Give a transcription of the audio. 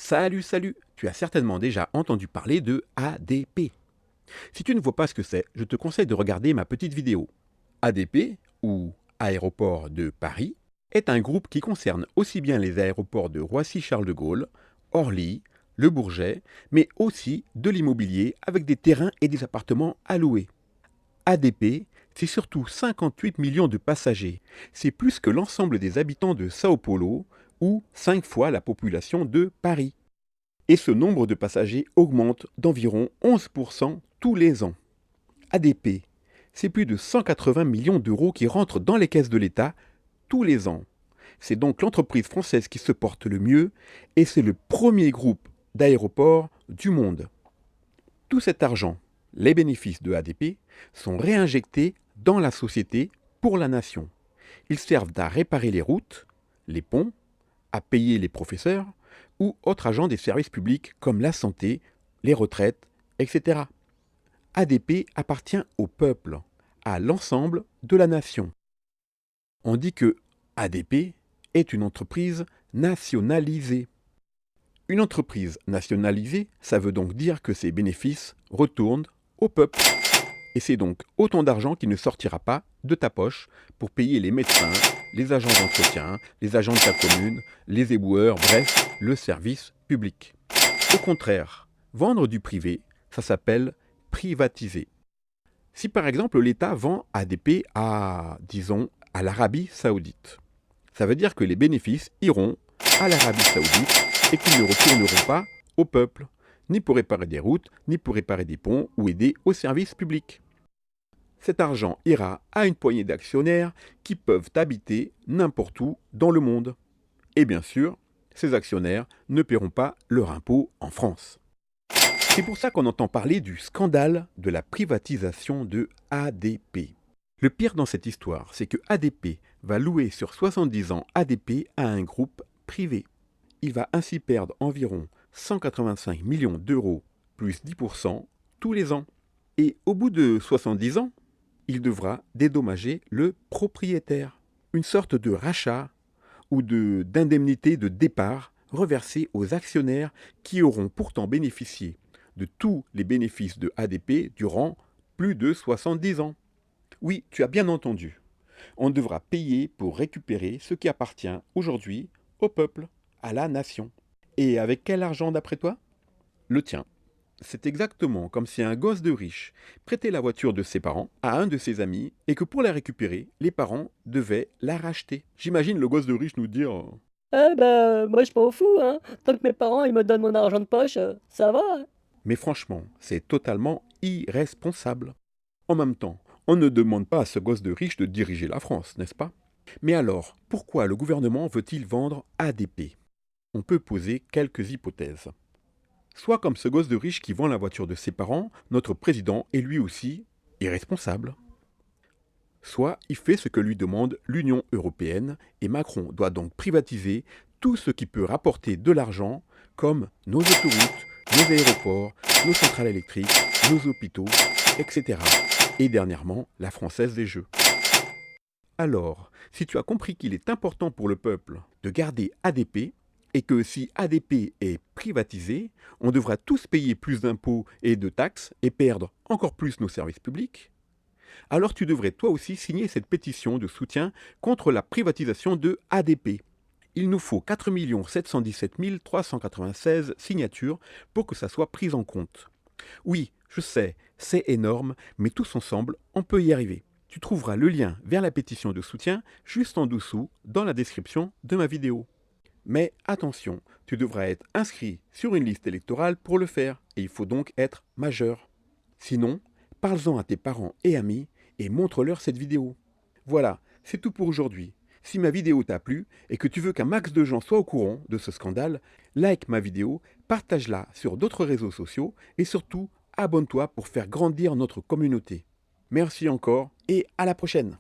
Salut, salut! Tu as certainement déjà entendu parler de ADP. Si tu ne vois pas ce que c'est, je te conseille de regarder ma petite vidéo. ADP, ou Aéroport de Paris, est un groupe qui concerne aussi bien les aéroports de Roissy-Charles de Gaulle, Orly, Le Bourget, mais aussi de l'immobilier avec des terrains et des appartements à louer. ADP, c'est surtout 58 millions de passagers. C'est plus que l'ensemble des habitants de Sao Paulo ou 5 fois la population de Paris. Et ce nombre de passagers augmente d'environ 11% tous les ans. ADP, c'est plus de 180 millions d'euros qui rentrent dans les caisses de l'État tous les ans. C'est donc l'entreprise française qui se porte le mieux et c'est le premier groupe d'aéroports du monde. Tout cet argent, les bénéfices de ADP, sont réinjectés dans la société pour la nation. Ils servent à réparer les routes, les ponts, à payer les professeurs ou autres agents des services publics comme la santé, les retraites, etc. ADP appartient au peuple, à l'ensemble de la nation. On dit que ADP est une entreprise nationalisée. Une entreprise nationalisée, ça veut donc dire que ses bénéfices retournent au peuple. Et c'est donc autant d'argent qui ne sortira pas de ta poche pour payer les médecins, les agents d'entretien, les agents de ta commune, les éboueurs, bref, le service public. Au contraire, vendre du privé, ça s'appelle privatiser. Si par exemple l'État vend ADP à, disons, à l'Arabie Saoudite, ça veut dire que les bénéfices iront à l'Arabie Saoudite et qu'ils ne retourneront pas au peuple, ni pour réparer des routes, ni pour réparer des ponts ou aider au service public. Cet argent ira à une poignée d'actionnaires qui peuvent habiter n'importe où dans le monde. Et bien sûr, ces actionnaires ne paieront pas leur impôt en France. C'est pour ça qu'on entend parler du scandale de la privatisation de ADP. Le pire dans cette histoire, c'est que ADP va louer sur 70 ans ADP à un groupe privé. Il va ainsi perdre environ 185 millions d'euros plus 10% tous les ans. Et au bout de 70 ans, il devra dédommager le propriétaire. Une sorte de rachat ou d'indemnité de départ reversée aux actionnaires qui auront pourtant bénéficié de tous les bénéfices de ADP durant plus de 70 ans. Oui, tu as bien entendu. On devra payer pour récupérer ce qui appartient aujourd'hui au peuple, à la nation. Et avec quel argent d'après toi? Le tien. C'est exactement comme si un gosse de riche prêtait la voiture de ses parents à un de ses amis et que pour la récupérer, les parents devaient la racheter. J'imagine le gosse de riche nous dire Eh ben, moi je m'en fous, hein. Tant que mes parents ils me donnent mon argent de poche, ça va, hein. mais franchement, c'est totalement irresponsable. En même temps, on ne demande pas à ce gosse de riche de diriger la France, n'est-ce pas? Mais alors, pourquoi le gouvernement veut-il vendre ADP? On peut poser quelques hypothèses. Soit comme ce gosse de riche qui vend la voiture de ses parents, notre président est lui aussi irresponsable. Soit il fait ce que lui demande l'Union européenne et Macron doit donc privatiser tout ce qui peut rapporter de l'argent comme nos autoroutes, nos aéroports, nos centrales électriques, nos hôpitaux, etc. Et dernièrement, la Française des Jeux. Alors, si tu as compris qu'il est important pour le peuple de garder ADP, et que si ADP est privatisé, on devra tous payer plus d'impôts et de taxes et perdre encore plus nos services publics, alors tu devrais toi aussi signer cette pétition de soutien contre la privatisation de ADP. Il nous faut 4 717 396 signatures pour que ça soit pris en compte. Oui, je sais, c'est énorme, mais tous ensemble, on peut y arriver. Tu trouveras le lien vers la pétition de soutien juste en dessous dans la description de ma vidéo. Mais attention, tu devras être inscrit sur une liste électorale pour le faire, et il faut donc être majeur. Sinon, parle-en à tes parents et amis et montre-leur cette vidéo. Voilà, c'est tout pour aujourd'hui. Si ma vidéo t'a plu et que tu veux qu'un max de gens soient au courant de ce scandale, like ma vidéo, partage-la sur d'autres réseaux sociaux et surtout, abonne-toi pour faire grandir notre communauté. Merci encore et à la prochaine.